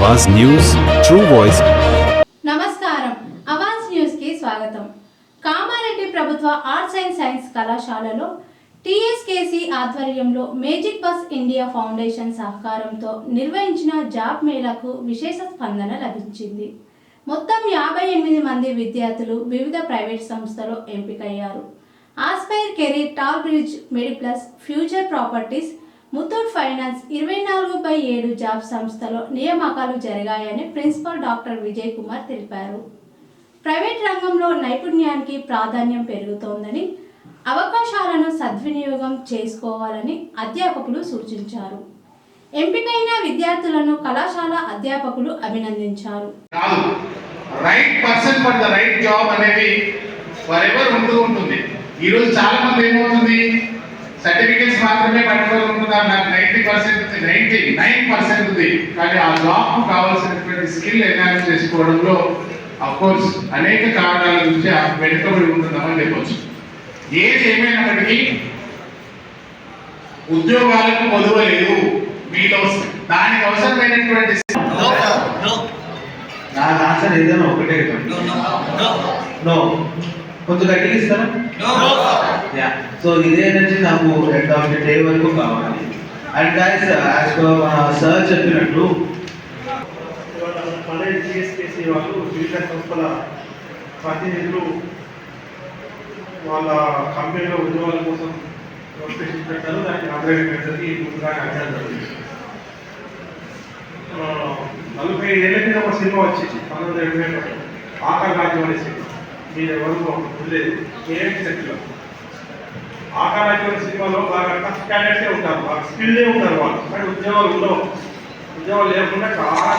आवाज news true voice. నమస్కారం అవాజ్ news కి స్వాగతం। కామారెడ్డి ప్రభుత్వ ఆర్ట్స్ అండ్ సైన్స్ కళాశాలలో టీఎస్కేసీ ఆధ్వర్యంలో మేజిక్ బస్ ఇండియా ఫౌండేషన్ సహకారంతో నిర్వహించిన జాబ్ మేళాకు విశేష స్పందన లభించింది। మొత్తం 58 మంది విద్యార్థులు వివిధ ప్రైవేట్ సంస్థల్లో ఎంపికయ్యారు। Aspire career, tall bridge, MedPlus, future properties, Muthoot finance 24/7 job సంస్థలో నియామకాలు జరిగాయని ప్రిన్సిపల్ డాక్టర్ విజయ్ కుమార్ తెలిపారు। ప్రైవేట్ రంగంలో నైపుణ్యానికి ప్రాధాన్యం పెరుగుతోందని, అవకాశాలను సద్వినియోగం చేసుకోవాలని అధ్యాపకులు సూచించారు। ఎంపికైన విద్యార్థులను కళాశాల అధ్యాపకులు అభినందించారు। Right person for the right job అనేది ఫరెవర్ ఉంటుంది। ఈ రోజు చాలా మంది ఏమవుతుంది, సర్టిఫికెట్స్ మాత్రమే పట్టుకొని ఉంటున్నారు, నాకు 90% ఉంది, 99% ఉంది, కానీ ఆ జాబ్ కు కావాల్సినటువంటి స్కిల్ ఎన్హాన్స్ చేసుకోవడంలో అఫ్కోర్స్ అనేక కారణాల నుంచి వెనుకబడి ఉంటున్నామని చెప్పవచ్చు। ఏది ఏమైనప్పటికీ ఉద్యోగాలకు మొదలలేదు మీలో, దానికి అవసరమైనటువంటి నా ఆన్సర్ ఏదైనా ఒకటే నో, కొంచెం గట్టిగా ఇస్తారా? సో ఇదేంటంటే నాకు ఎండ్ ఆఫ్ ది డే వరకు కావాలి। అండ్ గైస్, యాజ్ పర్ మన సార్ చెప్పినట్టు మన టీఎస్కేసీ వాళ్ళు వివిధ సంస్థల ప్రతినిధులు వాళ్ళ కంపెనీలో ఉద్యోగాల కోసం నోటిఫికేషన్ పెట్టారు। దానికి ఆదాయానికి ముందుగా అభ్యర్థులు 45 ఏళ్ళ కింద ఒక సినిమా వచ్చింది 1970 ఆకార్ రాజ్యం అనే సినిమా, మీరు ఎవరు లేదు, ఏఎంటీ సెక్టర్ ఆకార్ రాజ్యం అనే సినిమాలో బాగా టఫ్ క్యాండిడేట్సే ఉంటారు, బాగా స్కిల్లే ఉంటారు వాళ్ళు, కానీ ఉద్యోగాలు ఉండవు। ఉద్యోగాలు లేకుండా చాలా